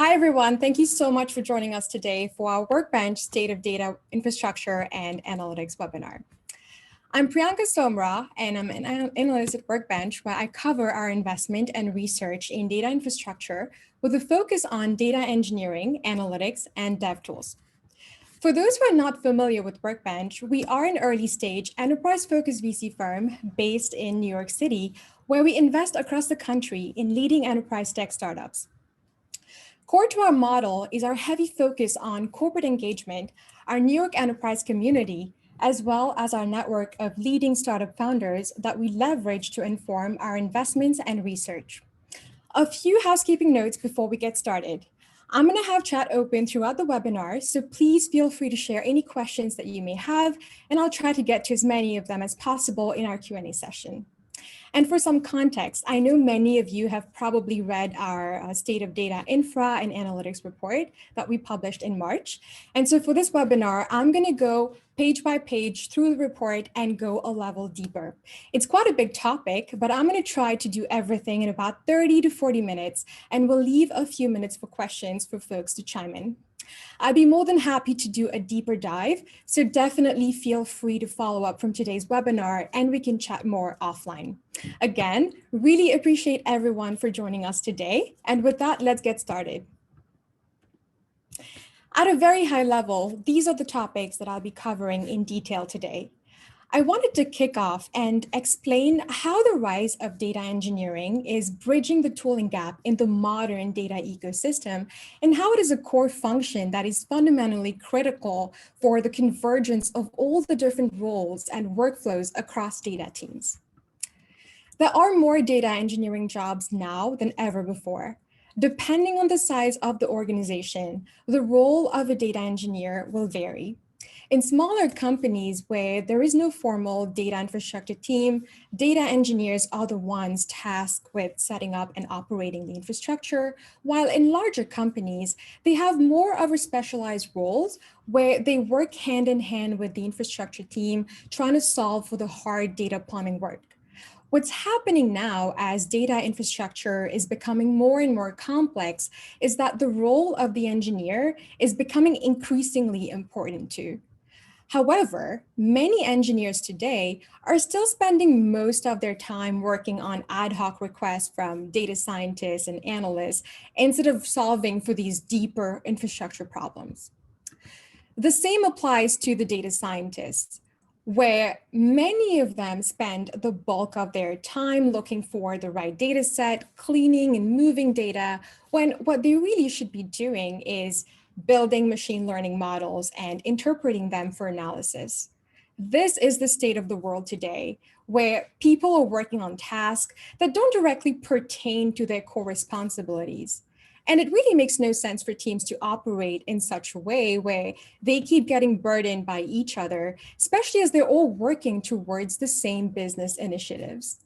Hi, everyone. Thank you so much for joining us today for our Workbench State of Data Infrastructure and Analytics webinar. I'm Priyanka Somrah, and I'm an analyst at Workbench, where I cover our investment and research in data infrastructure with a focus on data engineering, analytics, and dev tools. For those who are not familiar with Workbench, we are an early-stage enterprise-focused VC firm based in New York City, where we invest across the country in leading enterprise tech startups. Core to our model is our heavy focus on corporate engagement, our New York enterprise community, as well as our network of leading startup founders that we leverage to inform our investments and research. A few housekeeping notes before we get started. I'm going to have chat open throughout the webinar, so please feel free to share any questions that you may have, and I'll try to get to as many of them as possible in our Q&A session. And for some context, I know many of you have probably read our State of Data Infra and Analytics report that we published in March. And so for this webinar, I'm going to go page by page through the report and go a level deeper. It's quite a big topic, but I'm going to try to do everything in about 30 to 40 minutes, and we'll leave a few minutes for questions for folks to chime in. I'd be more than happy to do a deeper dive, so definitely feel free to follow up from today's webinar and we can chat more offline. Again, really appreciate everyone for joining us today. And with that, let's get started. At a very high level, these are the topics that I'll be covering in detail today. I wanted to kick off and explain how the rise of data engineering is bridging the tooling gap in the modern data ecosystem, and how it is a core function that is fundamentally critical for the convergence of all the different roles and workflows across data teams. There are more data engineering jobs now than ever before. Depending on the size of the organization, the role of a data engineer will vary. In smaller companies where there is no formal data infrastructure team, data engineers are the ones tasked with setting up and operating the infrastructure, while in larger companies, they have more of a specialized roles where they work hand in hand with the infrastructure team, trying to solve for the hard data plumbing work. What's happening now as data infrastructure is becoming more and more complex is that the role of the engineer is becoming increasingly important too. However, many engineers today are still spending most of their time working on ad hoc requests from data scientists and analysts instead of solving for these deeper infrastructure problems. The same applies to the data scientists, where many of them spend the bulk of their time looking for the right data set, cleaning and moving data, when what they really should be doing is building machine learning models and interpreting them for analysis. This is the state of the world today, where people are working on tasks that don't directly pertain to their core responsibilities. And it really makes no sense for teams to operate in such a way where they keep getting burdened by each other, especially as they're all working towards the same business initiatives.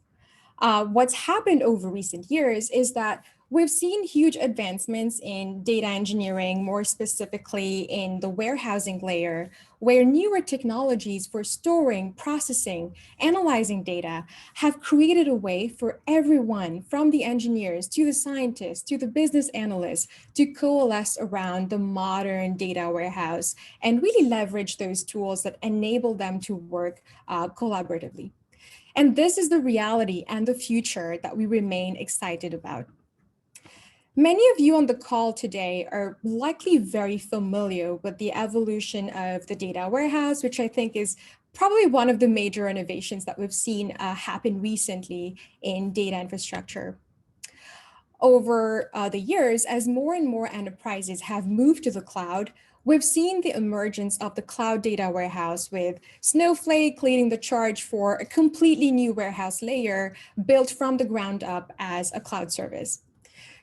What's happened over recent years is that we've seen huge advancements in data engineering, more specifically in the warehousing layer, where newer technologies for storing, processing, analyzing data have created a way for everyone from the engineers to the scientists to the business analysts to coalesce around the modern data warehouse and really leverage those tools that enable them to work collaboratively. And this is the reality and the future that we remain excited about. Many of you on the call today are likely very familiar with the evolution of the data warehouse, which I think is probably one of the major innovations that we've seen happen recently in data infrastructure. Over the years, as more and more enterprises have moved to the cloud, we've seen the emergence of the cloud data warehouse, with Snowflake leading the charge for a completely new warehouse layer built from the ground up as a cloud service.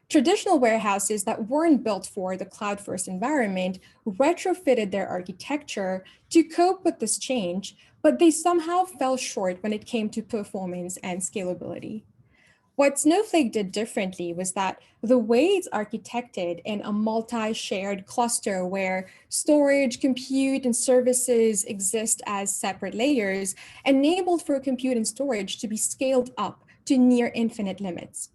Traditional warehouses that weren't built for the cloud-first environment retrofitted their architecture to cope with this change, but they somehow fell short when it came to performance and scalability. What Snowflake did differently was that the way it's architected in a multi-shared cluster where storage, compute, and services exist as separate layers enabled for compute and storage to be scaled up to near infinite limits.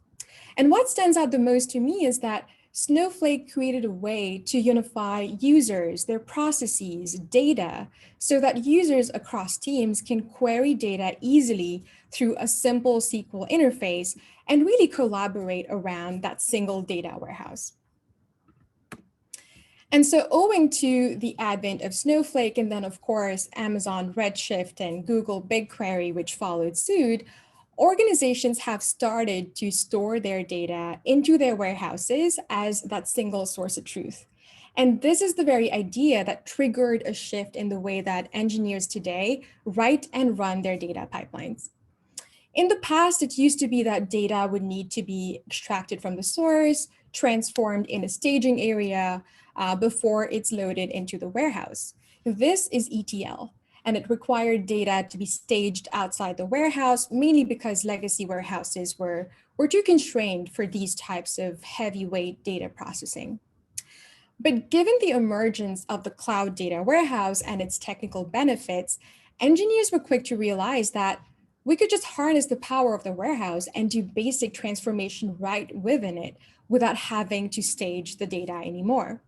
And what stands out the most to me is that Snowflake created a way to unify users, their processes, data, so that users across teams can query data easily through a simple SQL interface and really collaborate around that single data warehouse. And so owing to the advent of Snowflake and then of course, Amazon Redshift and Google BigQuery, which followed suit, organizations have started to store their data into their warehouses as that single source of truth. And this is the very idea that triggered a shift in the way that engineers today write and run their data pipelines. In the past, it used to be that data would need to be extracted from the source, transformed in a staging area before it's loaded into the warehouse. This is ETL, and it required data to be staged outside the warehouse, mainly because legacy warehouses were too constrained for these types of heavyweight data processing. But given the emergence of the cloud data warehouse and its technical benefits, engineers were quick to realize that we could just harness the power of the warehouse and do basic transformation right within it without having to stage the data anymore.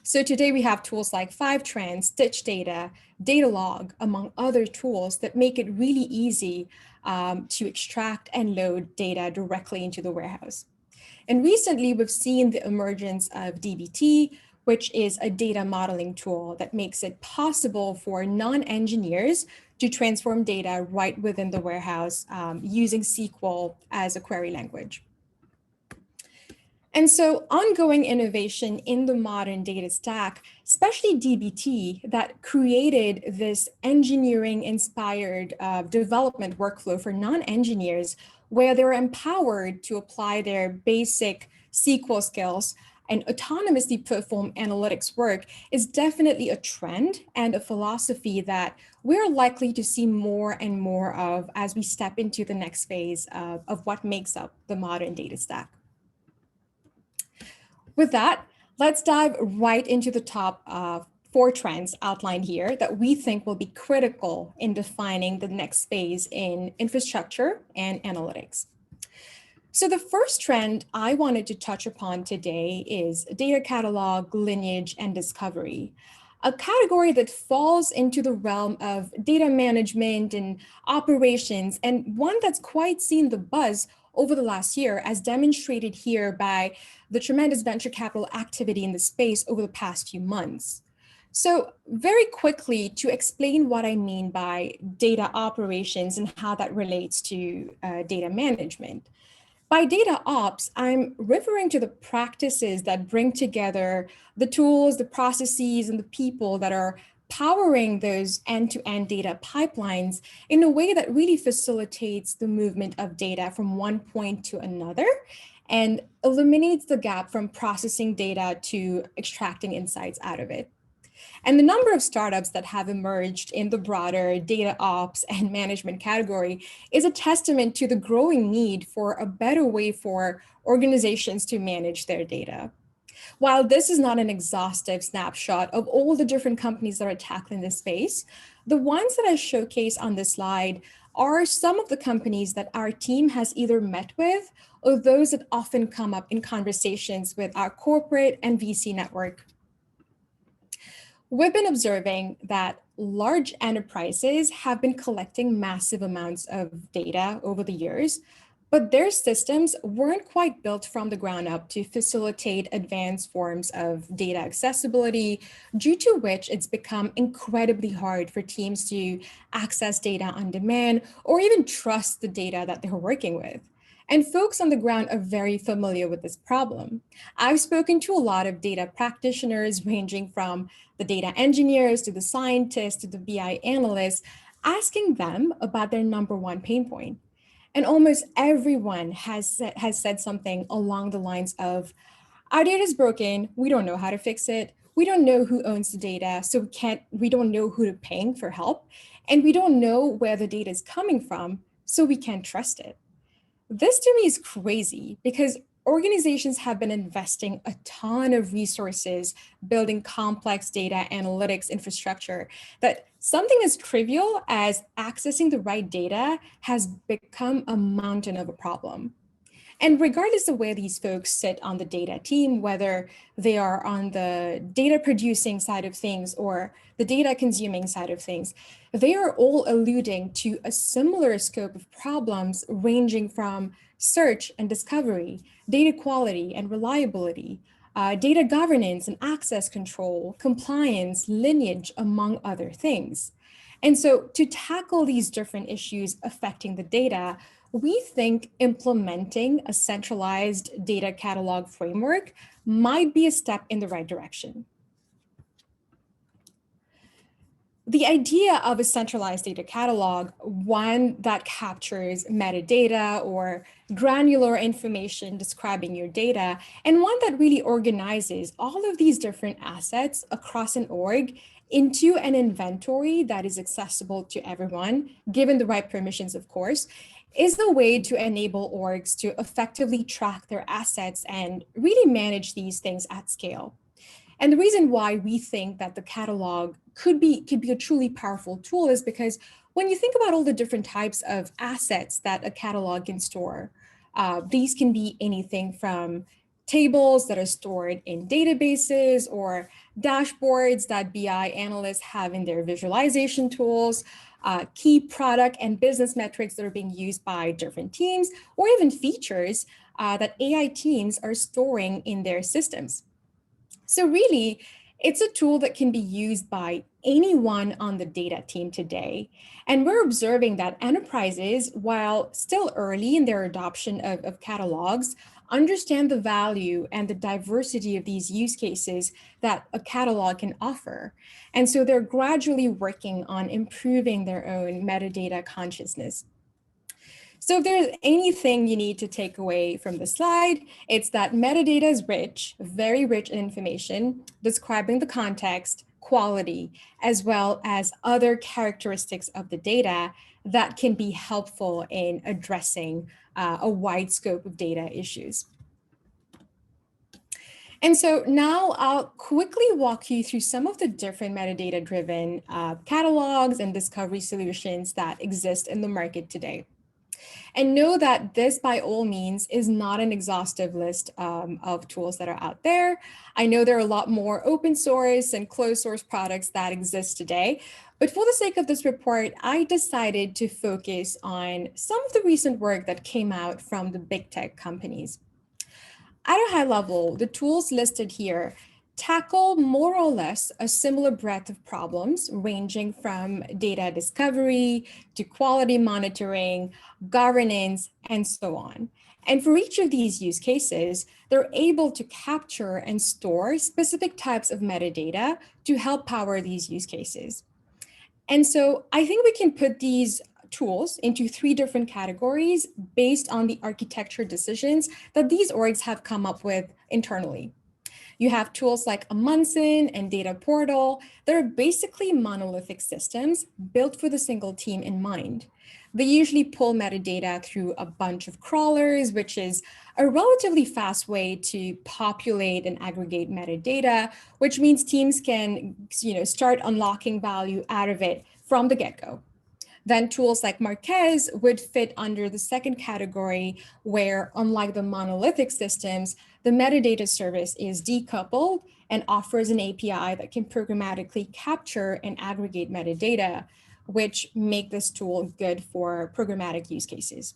So today we have tools like Fivetrans, Stitch Data, Datalog, among other tools that make it really easy to extract and load data directly into the warehouse. And recently, we've seen the emergence of dbt, which is a data modeling tool that makes it possible for non-engineers to transform data right within the warehouse using SQL as a query language. And so ongoing innovation in the modern data stack, especially dbt, that created this engineering-inspired development workflow for non-engineers, where they're empowered to apply their basic SQL skills and autonomously perform analytics work, is definitely a trend and a philosophy that we're likely to see more and more of as we step into the next phase of what makes up the modern data stack. With that, let's dive right into the top 4 trends outlined here that we think will be critical in defining the next phase in infrastructure and analytics. So the first trend I wanted to touch upon today is data catalog, lineage, and discovery, a category that falls into the realm of data management and operations, and one that's quite seen the buzz over the last year, as demonstrated here by the tremendous venture capital activity in the space over the past few months. So very quickly, to explain what I mean by data operations and how that relates to data management. By data ops, I'm referring to the practices that bring together the tools, the processes, and the people that are powering those end-to-end data pipelines in a way that really facilitates the movement of data from one point to another and eliminates the gap from processing data to extracting insights out of it. And the number of startups that have emerged in the broader data ops and management category is a testament to the growing need for a better way for organizations to manage their data. While this is not an exhaustive snapshot of all the different companies that are tackling this space, the ones that I showcase on this slide are some of the companies that our team has either met with or those that often come up in conversations with our corporate and VC network. We've been observing that large enterprises have been collecting massive amounts of data over the years, but their systems weren't quite built from the ground up to facilitate advanced forms of data accessibility, due to which it's become incredibly hard for teams to access data on demand or even trust the data that they're working with. And folks on the ground are very familiar with this problem. I've spoken to a lot of data practitioners, ranging from the data engineers to the scientists to the BI analysts, asking them about their number one pain point. And almost everyone has said something along the lines of, our data is broken, we don't know how to fix it, we don't know who owns the data, so we don't know who to paying for help, and we don't know where the data is coming from, so we can't trust it. This to me is crazy because organizations have been investing a ton of resources building complex data analytics infrastructure, that something as trivial as accessing the right data has become a mountain of a problem. And regardless of where these folks sit on the data team, whether they are on the data producing side of things or the data consuming side of things, they are all alluding to a similar scope of problems ranging from search and discovery, data quality and reliability, data governance and access control, compliance, lineage, among other things. And so to tackle these different issues affecting the data, we think implementing a centralized data catalog framework might be a step in the right direction. The idea of a centralized data catalog, one that captures metadata or granular information describing your data, and one that really organizes all of these different assets across an org into an inventory that is accessible to everyone, given the right permissions, of course, is the way to enable orgs to effectively track their assets and really manage these things at scale. And the reason why we think that the catalog could be a truly powerful tool is because when you think about all the different types of assets that a catalog can store, these can be anything from tables that are stored in databases or dashboards that BI analysts have in their visualization tools, key product and business metrics that are being used by different teams, or even features that AI teams are storing in their systems. So really, it's a tool that can be used by anyone on the data team today. And we're observing that enterprises, while still early in their adoption of catalogs, understand the value and the diversity of these use cases that a catalog can offer. And so they're gradually working on improving their own metadata consciousness. So if there's anything you need to take away from the slide, it's that metadata is rich, very rich in information, describing the context, quality, as well as other characteristics of the data that can be helpful in addressing a wide scope of data issues. And so now I'll quickly walk you through some of the different metadata-driven catalogs and discovery solutions that exist in the market today. And know that this, by all means, is not an exhaustive list of tools that are out there. I know there are a lot more open source and closed source products that exist today. But for the sake of this report, I decided to focus on some of the recent work that came out from the big tech companies. At a high level, the tools listed here tackle more or less a similar breadth of problems, ranging from data discovery to quality monitoring, governance, and so on. And for each of these use cases, they're able to capture and store specific types of metadata to help power these use cases. And so I think we can put these tools into three different categories based on the architecture decisions that these orgs have come up with internally. You have tools like Munson and Data Portal. They're basically monolithic systems built for the single team in mind. They usually pull metadata through a bunch of crawlers, which is a relatively fast way to populate and aggregate metadata, which means teams can, start unlocking value out of it from the get-go. Then tools like Marquez would fit under the second category, where, unlike the monolithic systems, the metadata service is decoupled and offers an API that can programmatically capture and aggregate metadata, which make this tool good for programmatic use cases.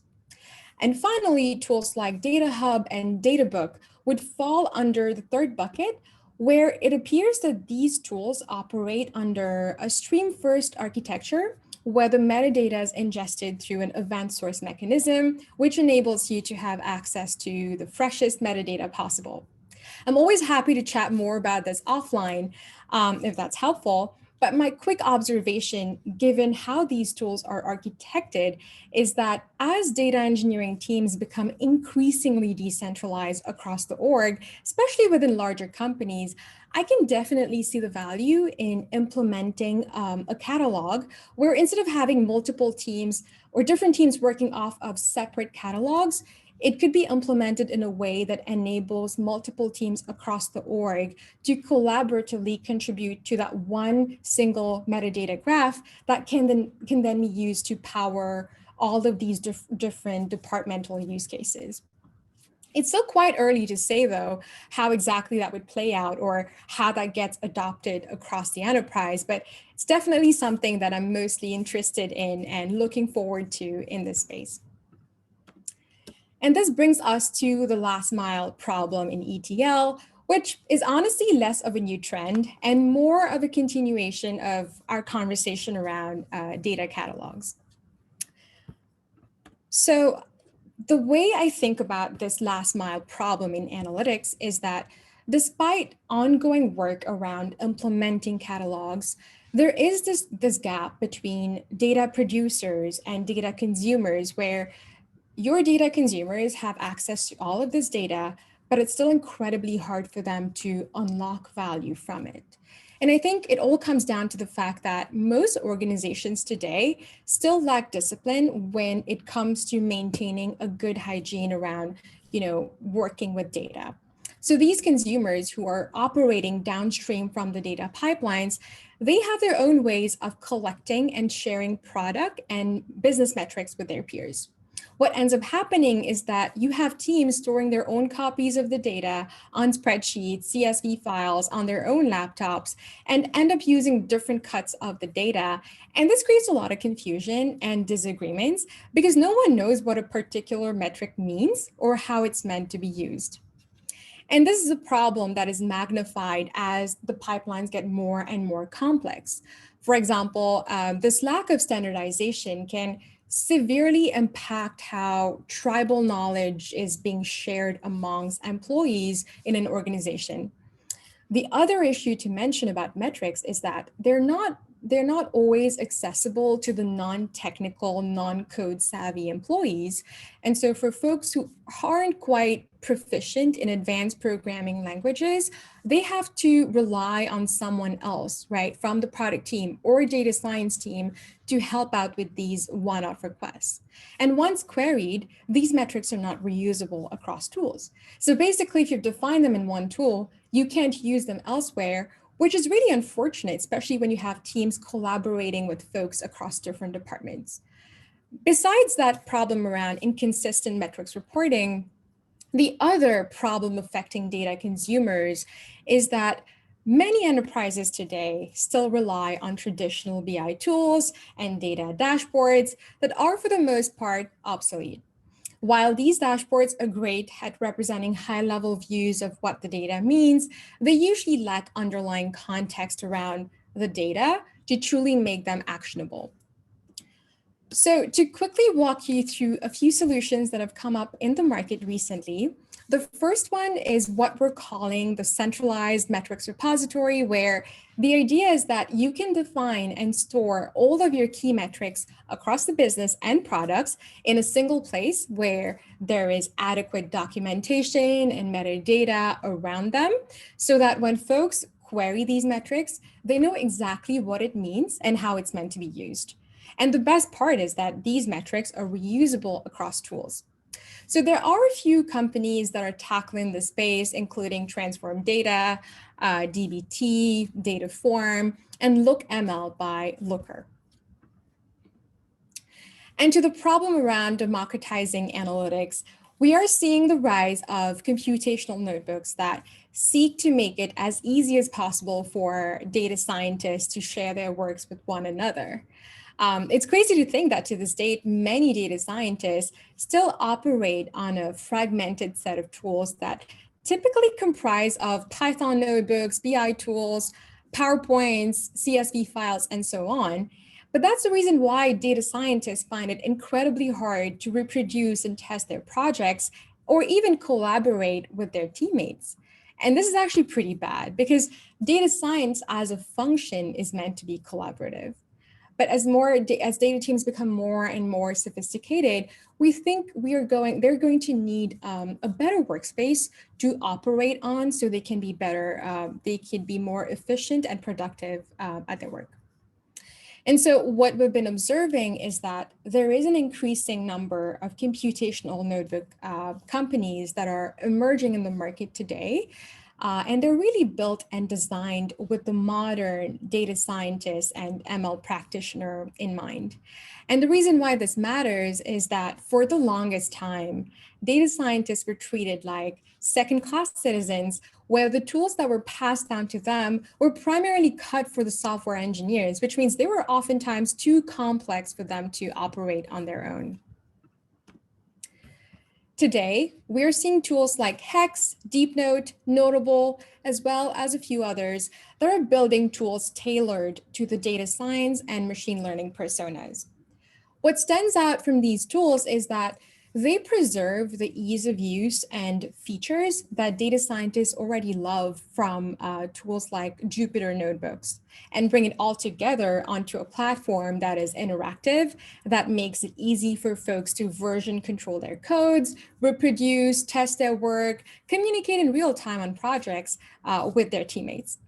And finally, tools like Data Hub and Databook would fall under the third bucket, where it appears that these tools operate under a stream-first architecture, where the metadata is ingested through an event source mechanism, which enables you to have access to the freshest metadata possible. I'm always happy to chat more about this offline if that's helpful. But my quick observation, given how these tools are architected, is that as data engineering teams become increasingly decentralized across the org, especially within larger companies, I can definitely see the value in implementing a catalog where, instead of having multiple teams or different teams working off of separate catalogs, it could be implemented in a way that enables multiple teams across the org to collaboratively contribute to that one single metadata graph that can then be used to power all of these different departmental use cases. It's still quite early to say, though, how exactly that would play out or how that gets adopted across the enterprise, but it's definitely something that I'm mostly interested in and looking forward to in this space. And this brings us to the last mile problem in ETL, which is honestly less of a new trend and more of a continuation of our conversation around data catalogs. So the way I think about this last mile problem in analytics is that despite ongoing work around implementing catalogs, there is this gap between data producers and data consumers where your data consumers have access to all of this data, but it's still incredibly hard for them to unlock value from it. And I think it all comes down to the fact that most organizations today still lack discipline when it comes to maintaining a good hygiene around, working with data. So these consumers who are operating downstream from the data pipelines, they have their own ways of collecting and sharing product and business metrics with their peers. What ends up happening is that you have teams storing their own copies of the data on spreadsheets, CSV files on their own laptops, and end up using different cuts of the data. And this creates a lot of confusion and disagreements because no one knows what a particular metric means or how it's meant to be used. And this is a problem that is magnified as the pipelines get more and more complex. For example, this lack of standardization can severely impact how tribal knowledge is being shared amongst employees in an organization. The other issue to mention about metrics is that they're not always accessible to the non-technical, non-code savvy employees. And so for folks who aren't quite proficient in advanced programming languages, they have to rely on someone else, right, from the product team or data science team to help out with these one-off requests. And once queried, these metrics are not reusable across tools. So basically, if you've defined them in one tool, you can't use them elsewhere, which is really unfortunate, especially when you have teams collaborating with folks across different departments. Besides that problem around inconsistent metrics reporting, the other problem affecting data consumers is that many enterprises today still rely on traditional BI tools and data dashboards that are, for the most part, obsolete. While these dashboards are great at representing high-level views of what the data means, they usually lack underlying context around the data to truly make them actionable. So to quickly walk you through a few solutions that have come up in the market recently, the first one is what we're calling the centralized metrics repository, where the idea is that you can define and store all of your key metrics across the business and products in a single place where there is adequate documentation and metadata around them, so that when folks query these metrics, they know exactly what it means and how it's meant to be used. And the best part is that these metrics are reusable across tools. So there are a few companies that are tackling the space, including Transform Data, DBT, Dataform, and LookML by Looker. And to the problem around democratizing analytics, we are seeing the rise of computational notebooks that seek to make it as easy as possible for data scientists to share their works with one another. It's crazy to think that to this date, many data scientists still operate on a fragmented set of tools that typically comprise of Python notebooks, BI tools, PowerPoints, CSV files, and so on. But that's the reason why data scientists find it incredibly hard to reproduce and test their projects or even collaborate with their teammates. And this is actually pretty bad because data science as a function is meant to be collaborative. But as data teams become more and more sophisticated, we think they're going to need a better workspace to operate on, so they can be better, they can be more efficient and productive at their work. And so what we've been observing is that there is an increasing number of computational notebook companies that are emerging in the market today. And they're really built and designed with the modern data scientist and ML practitioner in mind. And the reason why this matters is that for the longest time, data scientists were treated like second class citizens, where the tools that were passed down to them were primarily cut for the software engineers, which means they were oftentimes too complex for them to operate on their own. Today, we're seeing tools like Hex, DeepNote, Notable, as well as a few others that are building tools tailored to the data science and machine learning personas. What stands out from these tools is that they preserve the ease of use and features that data scientists already love from tools like Jupyter Notebooks and bring it all together onto a platform that is interactive, that makes it easy for folks to version control their codes, reproduce, test their work, communicate in real time on projects with their teammates.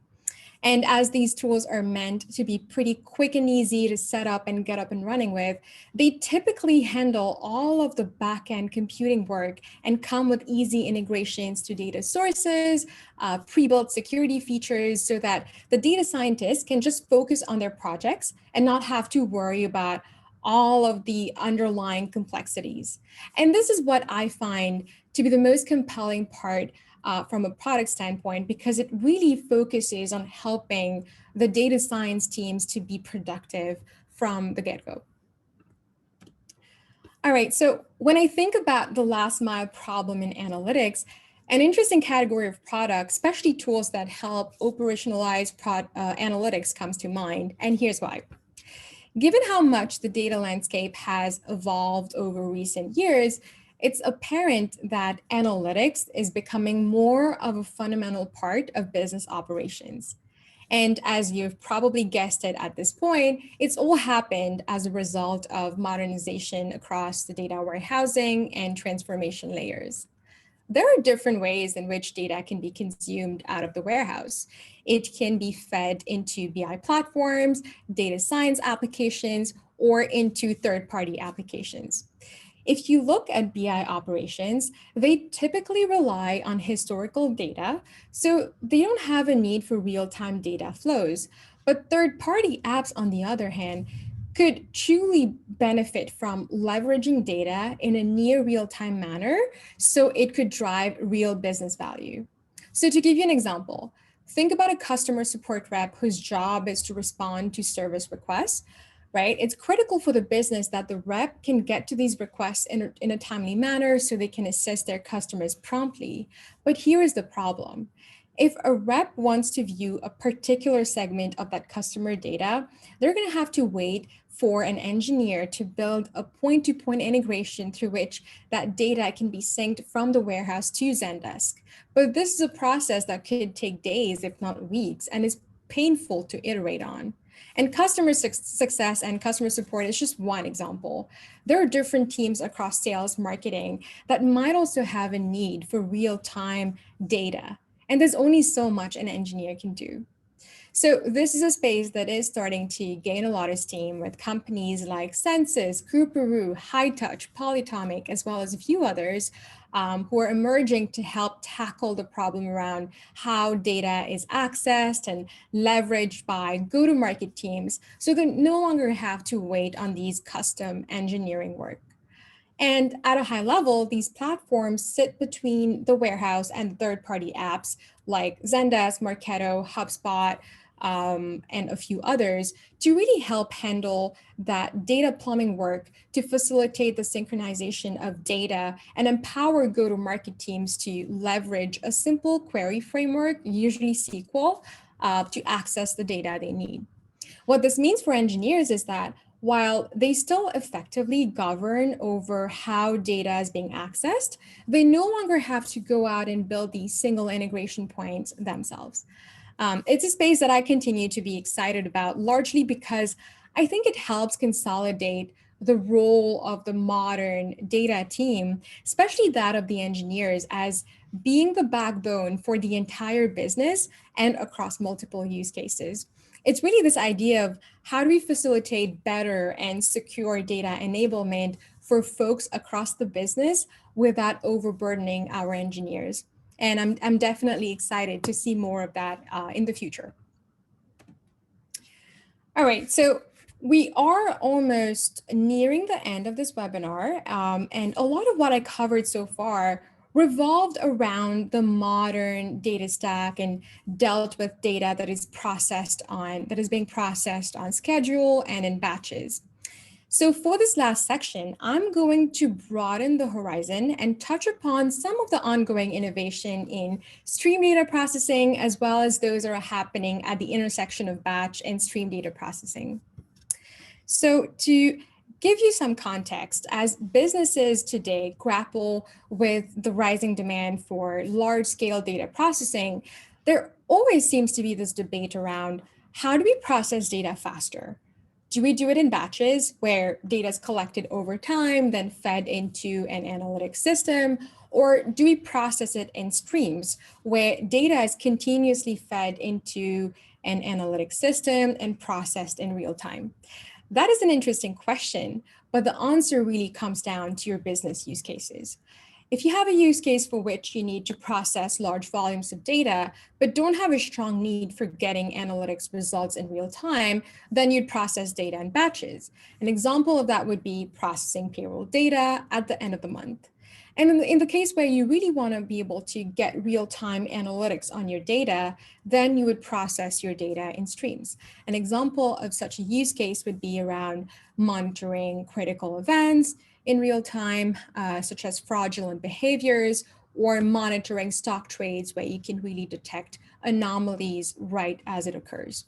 And as these tools are meant to be pretty quick and easy to set up and get up and running with, they typically handle all of the backend computing work and come with easy integrations to data sources, pre-built security features so that the data scientists can just focus on their projects and not have to worry about all of the underlying complexities. And this is what I find to be the most compelling part from a product standpoint, because it really focuses on helping the data science teams to be productive from the get-go. All right, so when I think about the last mile problem in analytics, an interesting category of products, especially tools that help operationalize analytics, comes to mind, and here's why. Given how much the data landscape has evolved over recent years, it's apparent that analytics is becoming more of a fundamental part of business operations. And as you've probably guessed it at this point, it's all happened as a result of modernization across the data warehousing and transformation layers. There are different ways in which data can be consumed out of the warehouse. It can be fed into BI platforms, data science applications, or into third-party applications. If you look at BI operations, they typically rely on historical data, so they don't have a need for real-time data flows. But third-party apps, on the other hand, could truly benefit from leveraging data in a near real-time manner so it could drive real business value. So to give you an example, think about a customer support rep whose job is to respond to service requests, right? It's critical for the business that the rep can get to these requests in a timely manner so they can assist their customers promptly. But here is the problem. If a rep wants to view a particular segment of that customer data, they're going to have to wait for an engineer to build a point-to-point integration through which that data can be synced from the warehouse to Zendesk. But this is a process that could take days, if not weeks, and is painful to iterate on. And customer success and customer support is just one example. There are different teams across sales, marketing that might also have a need for real-time data. And there's only so much an engineer can do. So this is a space that is starting to gain a lot of steam with companies like Census, Grouperoo, High Touch, Polytomic, as well as a few others who are emerging to help tackle the problem around how data is accessed and leveraged by go-to-market teams, so they no longer have to wait on these custom engineering work. And at a high level, these platforms sit between the warehouse and third-party apps like Zendesk, Marketo, HubSpot, and a few others to really help handle that data plumbing work to facilitate the synchronization of data and empower go-to-market teams to leverage a simple query framework, usually SQL, to access the data they need. What this means for engineers is that while they still effectively govern over how data is being accessed, they no longer have to go out and build these single integration points themselves. It's a space that I continue to be excited about, largely because I think it helps consolidate the role of the modern data team, especially that of the engineers, as being the backbone for the entire business and across multiple use cases. It's really this idea of how do we facilitate better and secure data enablement for folks across the business without overburdening our engineers. And I'm definitely excited to see more of that in the future. All right, so we are almost nearing the end of this webinar, and a lot of what I covered so far revolved around the modern data stack and dealt with data that is being processed on schedule and in batches. So for this last section, I'm going to broaden the horizon and touch upon some of the ongoing innovation in stream data processing, as well as those that are happening at the intersection of batch and stream data processing. So to give you some context, as businesses today grapple with the rising demand for large-scale data processing, there always seems to be this debate around how do we process data faster? Do we do it in batches where data is collected over time, then fed into an analytic system? Or do we process it in streams where data is continuously fed into an analytic system and processed in real time? That is an interesting question, but the answer really comes down to your business use cases. If you have a use case for which you need to process large volumes of data, but don't have a strong need for getting analytics results in real time, then you'd process data in batches. An example of that would be processing payroll data at the end of the month. And in the case where you really want to be able to get real-time analytics on your data, then you would process your data in streams. An example of such a use case would be around monitoring critical events in real time, such as fraudulent behaviors, or monitoring stock trades where you can really detect anomalies right as it occurs.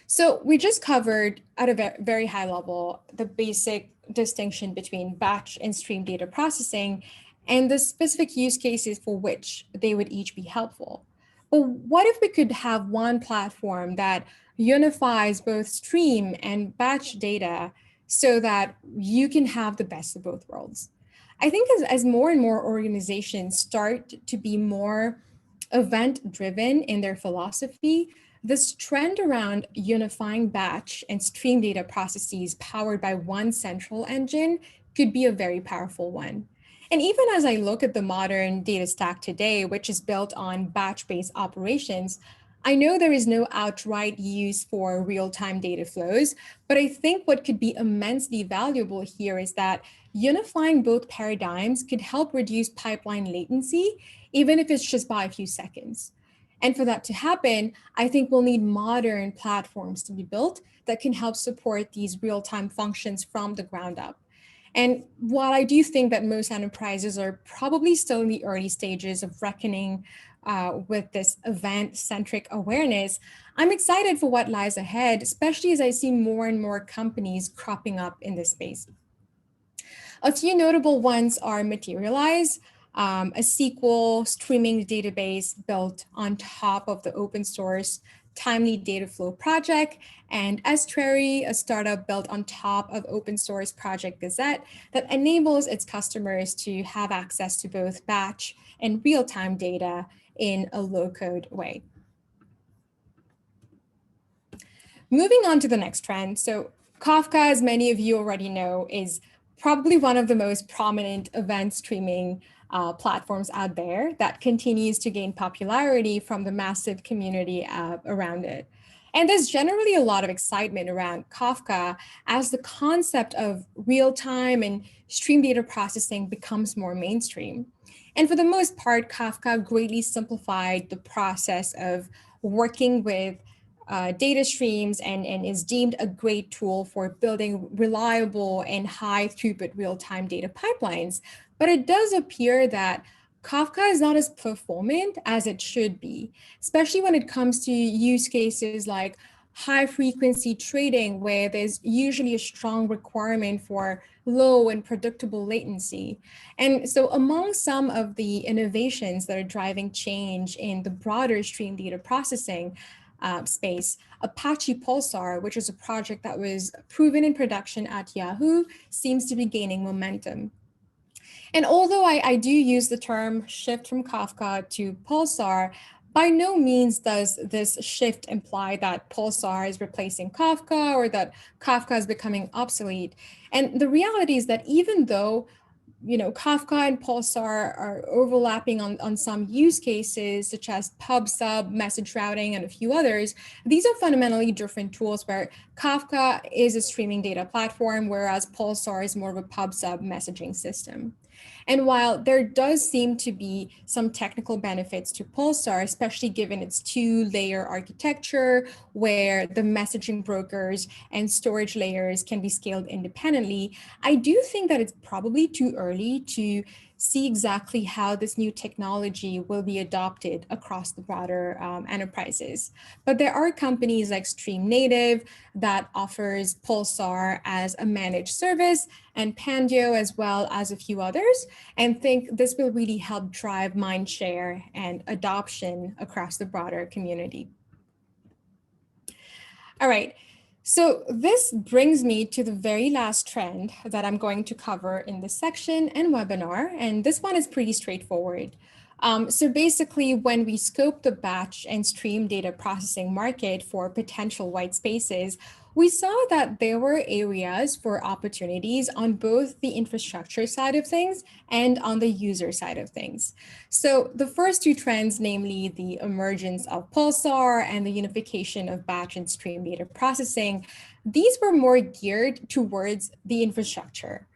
So we just covered at a very high level the basic distinction between batch and stream data processing and the specific use cases for which they would each be helpful. But what if we could have one platform that unifies both stream and batch data so that you can have the best of both worlds? I think as more and more organizations start to be more event driven in their philosophy, this trend around unifying batch and stream data processes powered by one central engine could be a very powerful one. And even as I look at the modern data stack today, which is built on batch-based operations, I know there is no outright use for real-time data flows, but I think what could be immensely valuable here is that unifying both paradigms could help reduce pipeline latency, even if it's just by a few seconds. And for that to happen, I think we'll need modern platforms to be built that can help support these real-time functions from the ground up. And while I do think that most enterprises are probably still in the early stages of reckoning with this event-centric awareness, I'm excited for what lies ahead, especially as I see more and more companies cropping up in this space. A few notable ones are Materialize, a SQL streaming database built on top of the open source Timely Data Flow project, and Estuary, a startup built on top of open source Project Gazette that enables its customers to have access to both batch and real-time data in a low-code way. Moving on to the next trend. So Kafka, as many of you already know, is probably one of the most prominent event streaming platforms out there that continues to gain popularity from the massive community around it. And there's generally a lot of excitement around Kafka as the concept of real-time and stream data processing becomes more mainstream. And for the most part, Kafka greatly simplified the process of working with data streams and is deemed a great tool for building reliable and high throughput real-time data pipelines. But it does appear that Kafka is not as performant as it should be, especially when it comes to use cases like high frequency trading, where there's usually a strong requirement for low and predictable latency. And so among some of the innovations that are driving change in the broader stream data processing space, Apache Pulsar, which is a project that was proven in production at Yahoo, seems to be gaining momentum. And although I do use the term shift from Kafka to Pulsar, by no means does this shift imply that Pulsar is replacing Kafka or that Kafka is becoming obsolete. And the reality is that even though Kafka and Pulsar are overlapping on some use cases, such as pub sub, message routing, and a few others. These are fundamentally different tools where Kafka is a streaming data platform, whereas Pulsar is more of a pub sub messaging system. And while there does seem to be some technical benefits to Pulsar, especially given its two-layer architecture, where the messaging brokers and storage layers can be scaled independently, I do think that it's probably too early to see exactly how this new technology will be adopted across the broader enterprises. But there are companies like Stream Native that offers Pulsar as a managed service, and Pandio as well as a few others, and think this will really help drive mindshare and adoption across the broader community. All right. So this brings me to the very last trend that I'm going to cover in this section and webinar, and this one is pretty straightforward. So basically, when we scope the batch and stream data processing market for potential white spaces, we saw that there were areas for opportunities on both the infrastructure side of things and on the user side of things. So the first two trends, namely the emergence of Pulsar and the unification of batch and stream data processing, these were more geared towards the infrastructure.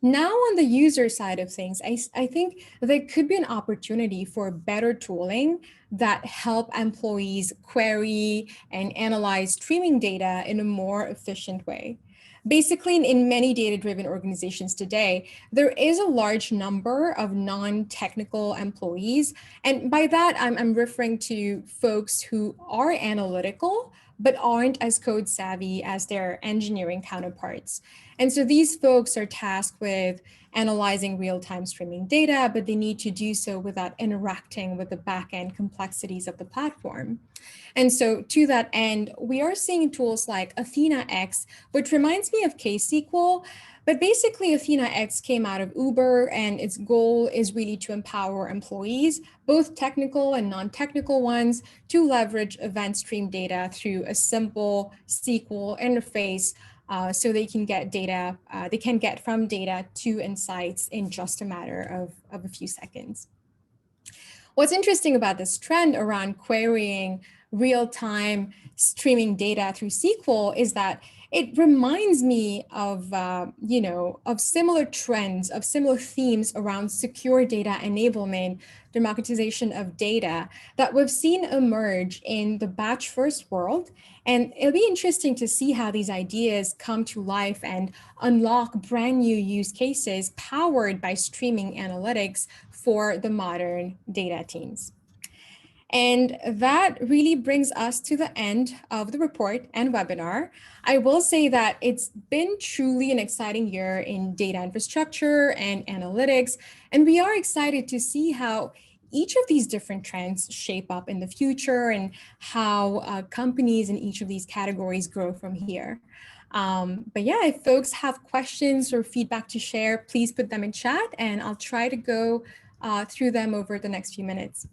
Now, on the user side of things, I think there could be an opportunity for better tooling that help employees query and analyze streaming data in a more efficient way. Basically, in many data-driven organizations today, there is a large number of non-technical employees. And by that, I'm referring to folks who are analytical, but aren't as code savvy as their engineering counterparts. And so these folks are tasked with analyzing real-time streaming data, but they need to do so without interacting with the back-end complexities of the platform. And so to that end, we are seeing tools like AthenaX, which reminds me of KSQL, but basically AthenaX came out of Uber, and its goal is really to empower employees, both technical and non-technical ones, to leverage event stream data through a simple SQL interface so they can get data, they can get from data to insights in just a matter of a few seconds. What's interesting about this trend around querying real-time streaming data through SQL is that it reminds me of, of similar trends, of similar themes around secure data enablement, democratization of data that we've seen emerge in the batch first world. And it'll be interesting to see how these ideas come to life and unlock brand new use cases powered by streaming analytics for the modern data teams. And that really brings us to the end of the report and webinar. I will say that it's been truly an exciting year in data infrastructure and analytics, and we are excited to see how each of these different trends shape up in the future and how companies in each of these categories grow from here. But yeah, if folks have questions or feedback to share, please put them in chat and I'll try to go through them over the next few minutes.